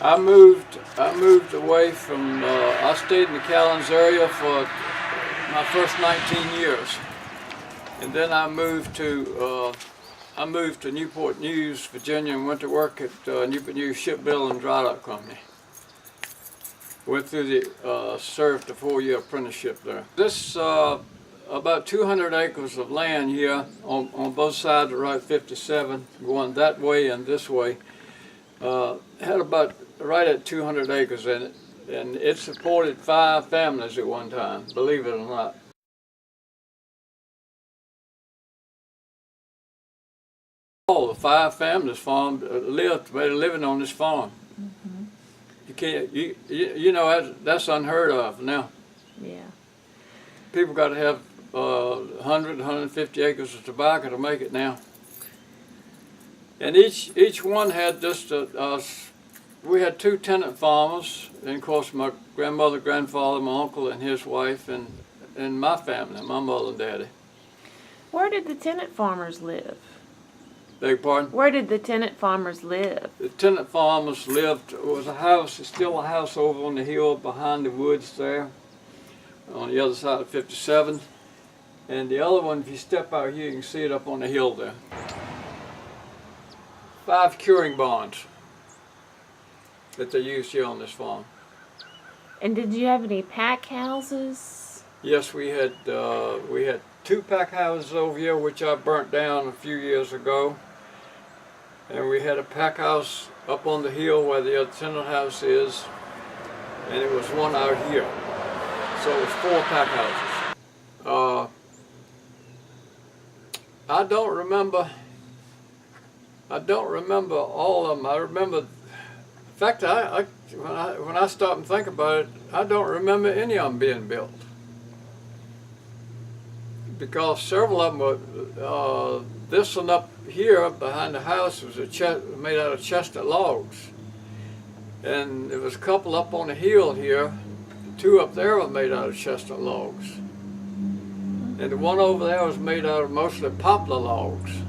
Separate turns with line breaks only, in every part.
I moved away from, I stayed in the Callens area for my first 19 years. And then I moved to Newport News, Virginia, and went to work at Newport News Shipbuilding Dry Dock Company. Went through served a 4-year apprenticeship there. This, about 200 acres of land here on both sides of Route 57, going that way and this way, had about right at 200 acres in it, and it supported 5 families at one time, believe it or not. All the 5 families made a living on this farm. Mm-hmm. You can't, you know, that's unheard of now.
Yeah.
People got to have 100, 150 acres of tobacco to make it now. And each one had just we had 2 tenant farmers, and of course my grandmother, grandfather, my uncle and his wife, and my family, my mother and daddy.
Where did the tenant farmers live?
Beg your pardon?
Where did the tenant farmers live?
The tenant farmers lived, it was a house, it's still a house over on the hill behind the woods there, on the other side of 57. And the other one, if you step out here, you can see it up on the hill there. 5 curing barns that they used here on this farm.
And did you have any pack houses?
Yes, we had 2 pack houses over here, which I burnt down a few years ago. And we had a pack house up on the hill where the other tenant house is, and it was one out here. So it was 4 pack houses. I don't remember all of them. I remember, in fact, when I stop and think about it, I don't remember any of them being built. Because several of them were, this one up here behind the house was made out of chestnut logs. And there was a couple up on the hill here. 2 up there were made out of chestnut logs. And the one over there was made out of mostly poplar logs.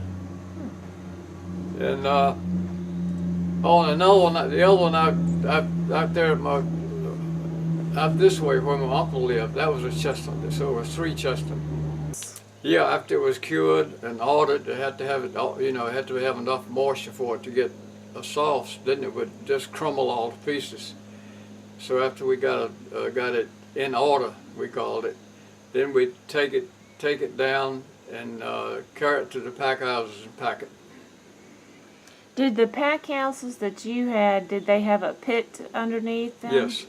And another one, the other one out there out this way where my uncle lived, that was a chestnut. So it was 3 chestnut. Yeah, after it was cured and altered, it had to have it, you know, it had to have enough moisture for it to get soft. Then it would just crumble all to pieces. So after we got it in order, we called it, then we'd take it down and carry it to the pack houses and pack it.
Did the pack houses that you had, did they have a pit underneath them?
Yes.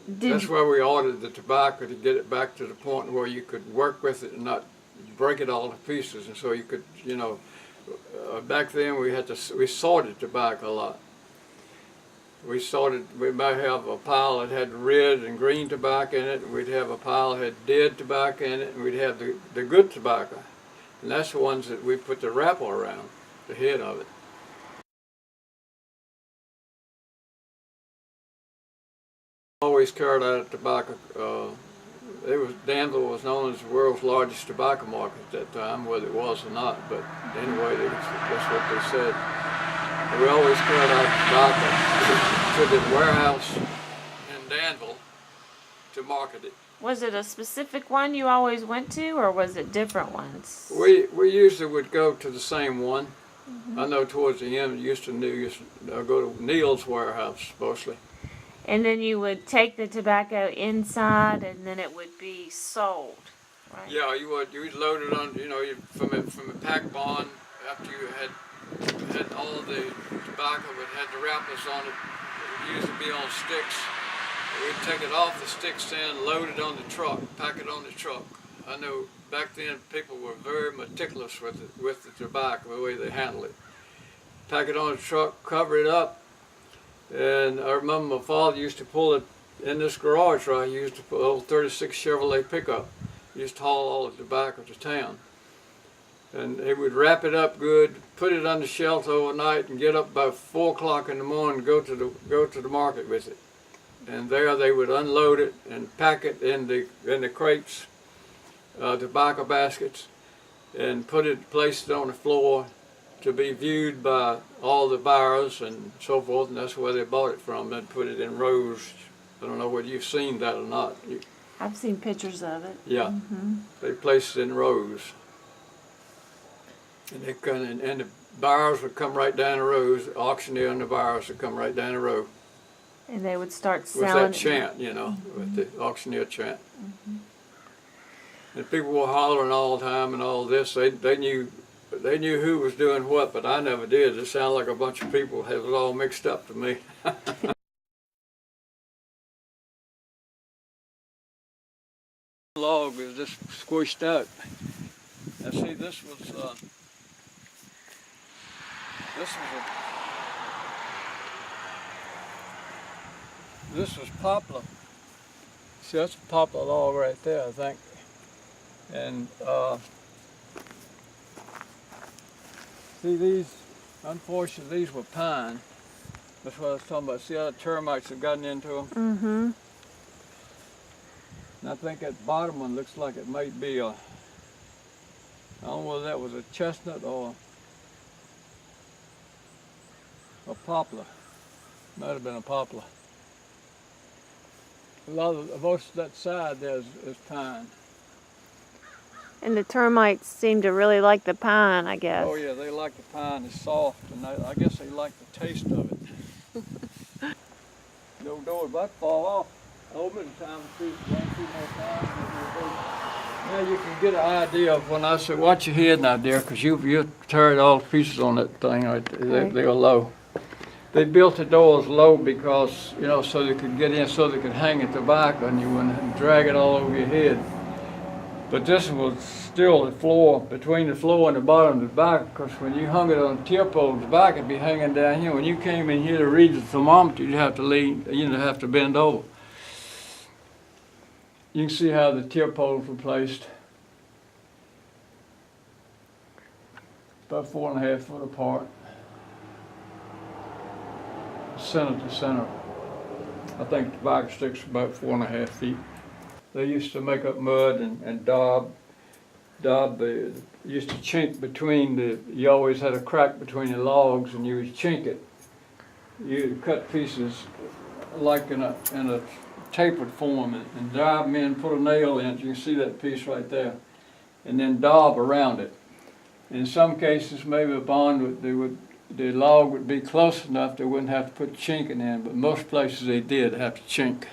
That's where we ordered the tobacco to get it back to the point where you could work with it and not break it all to pieces. And so you could, you know, back then we sorted tobacco a lot. We might have a pile that had red and green tobacco in it. We'd have a pile that had dead tobacco in it, and we'd have the good tobacco. And that's the ones that we put the wrapper around, the head of it. Always carried out of tobacco. Danville was known as the world's largest tobacco market at that time, whether it was or not, but anyway, that's what they said. And we always carried out tobacco to the warehouse in Danville to market it.
Was it a specific one you always went to, or was it different ones?
We usually would go to the same one. Mm-hmm. I know towards the end, used to go to Neil's warehouse mostly.
And then you would take the tobacco inside, and then it would be sold, right? Yeah,
you would. You'd load it on, you know, from a pack barn after you had all the tobacco, but had the wrappers on it. It used to be on sticks. We'd take it off the sticks then, load it on the truck, pack it on the truck. I know back then people were very meticulous with the tobacco, the way they handled it. Pack it on the truck, cover it up. And I remember my father used to pull it in this garage right. He used to put an old 36 Chevrolet pickup. He used to haul all the tobacco to town. And he would wrap it up good, put it on the shelf overnight, and get up about 4 o'clock in the morning and go to the market with it. And there they would unload it and pack it in the crates, tobacco baskets, and place it on the floor to be viewed by all the buyers and so forth, and that's where they bought it from. They put it in rows. I don't know whether you've seen that or not.
I've seen pictures of it.
Yeah, they placed it in rows, and and the buyers would come right down the rows. The auctioneer and the buyers would come right down the row.
And they would start
With
selling.
that chant, you know, with the auctioneer chant. And people were hollering all the time and all this. They knew who was doing what, but I never did. It sounded like a bunch of people. It was all mixed up to me. Log was just squished out. Now see, this was poplar. See, that's a poplar log right there, I think. And see, these, unfortunately, these were pine. That's what I was talking about. See how the termites have gotten into them?
Mm-hmm.
And I think that bottom one looks like it might be I don't know whether that was a chestnut or a poplar. Might have been a poplar. Most of that side there is pine.
And the termites seem to really like the pine, I guess.
Oh yeah, they like the pine. It's soft, and I guess they like the taste of it. No door, but fall off. Open time two more times. Now you can get an idea of when I say, watch your head now, dear, because you tear all the pieces on that thing. Right there. They were low. They built the doors low because, you know, so they could get in, so they could hang at the back on you and drag it all over your head. But this was still the floor, between the floor and the bottom of the back, because when you hung it on the tier poles, the back would be hanging down here. When you came in here to read the thermometer, you'd have to lean, you'd have to bend over. You can see how the tier poles were placed. About 4.5 foot apart. Center to center. I think the back sticks about 4.5 feet. They used to make up mud and daub used to chink between you always had a crack between the logs and you would chink it. You'd cut pieces like in a tapered form and drive them in, put a nail in it. You can see that piece right there. And then daub around it. In some cases, maybe a bond the log would be close enough they wouldn't have to put chinking in, but most places they did have to chink.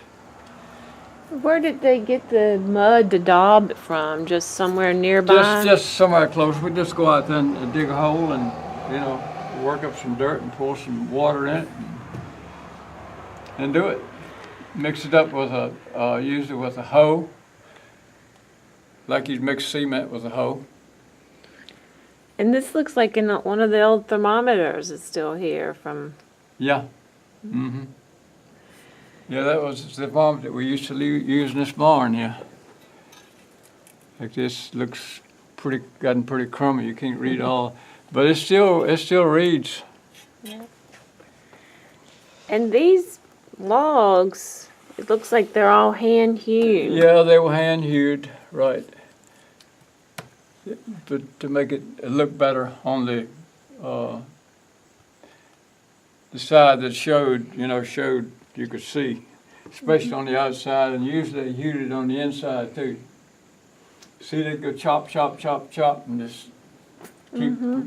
Where did they get the mud to daub it from? Just somewhere nearby?
Just somewhere close. We just go out there and dig a hole and, you know, work up some dirt and pour some water in it and do it. Mix it up with usually with a hoe, like you'd mix cement with a hoe.
And this looks like one of the old thermometers is still here from...
Yeah. Mm-hmm. Yeah, that was the thermometer that we used to use in this barn here. Like this looks gotten pretty crummy. You can't read all, but it still reads.
Yeah. And these logs, it looks like they're all hand hewed.
Yeah, they were hand hewed, right. But to make it look better on the side that showed you could see, especially on the outside, and usually they hewed it on the inside too. See, they go chop, chop, chop, chop, and just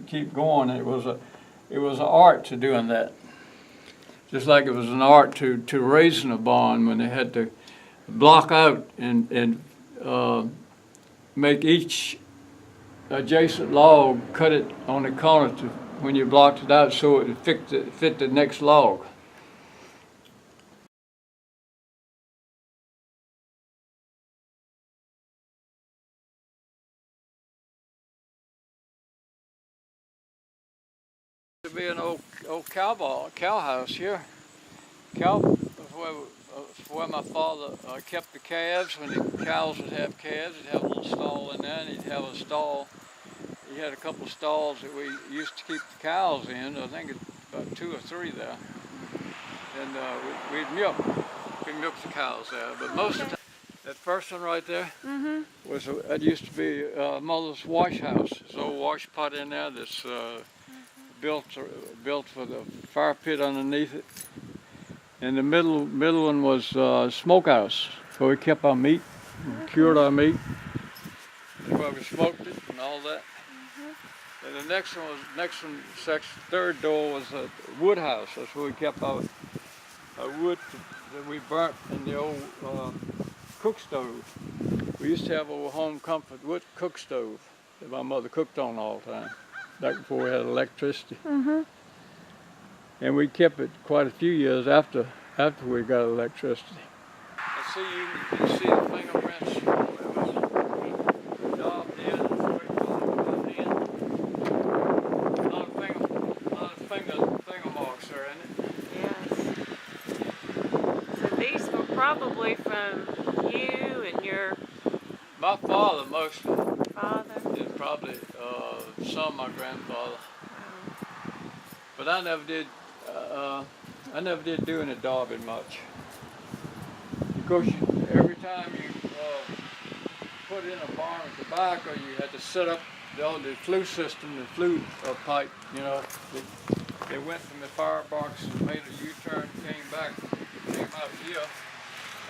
keep going. It was an art to doing that. Just like it was an art to raising a barn when they had to block out and make each adjacent log, cut it on the corner when you blocked it out so it would fit the next log. To be an old cow house here. Cow was where my father kept the calves. When the cows would have calves, he'd have a little stall in there, and he'd have a stall. He had a couple of stalls that we used to keep the cows in. I think it's about 2 or 3 there. And we'd milk the cows there. But most of the time, that first one right there it used to be mother's wash house. There's an old wash pot in there that's built for the fire pit underneath it. And the middle one was smokehouse, where we kept our meat, and cured our meat. That's where we smoked it and all that. And the next section, third door was a wood house. That's where we kept our wood that we burnt in the old cook stove. We used to have a home comfort wood cook stove that my mother cooked on all the time, back before we had electricity. And we kept it quite a few years after we got electricity. I see you can see the fingerprints. It was daubed in, that's what we call it, in. A lot of finger marks there, isn't it?
Yes. So these were probably from you and your...
My father mostly.
Father?
And probably some of my grandfather. But I never did do any daubing much. Because every time you put in a barn of tobacco, you had to set up the flue system, the flue pipe, you know. They went from the firebox and made a U-turn, came out here,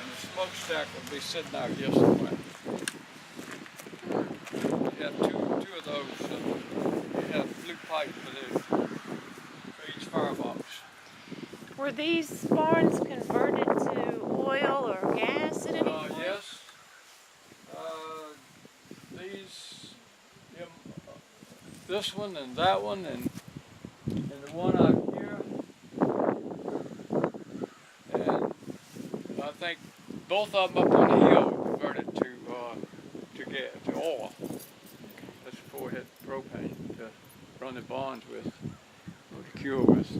and the smokestack would be sitting out here somewhere. You had two of those. You had a flue pipe for each firebox.
Were these barns converted to oil or gas at any point?
Yes. This one and that one and the one out here. And I think both of them up on the hill were converted to oil. That's before we had propane to run the barns with, or to cure with.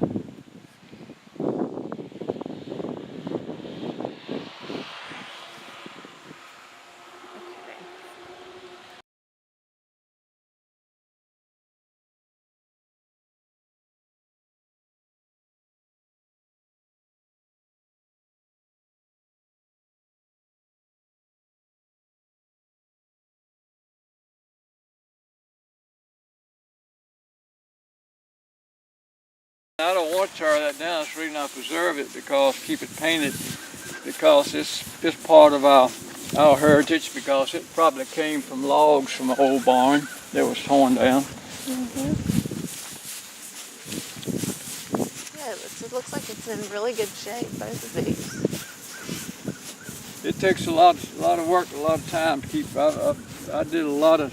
I don't want to tear that down. That's the reason I preserve it, because keep it painted, because it's part of our heritage, because it probably came from logs from an old barn that was torn down.
Yeah, it looks like it's in really good shape, both of these.
It takes a lot of work, a lot of time to keep. I did a lot of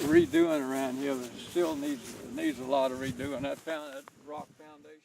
redoing around here, but it still needs a lot of redoing. That rock foundation.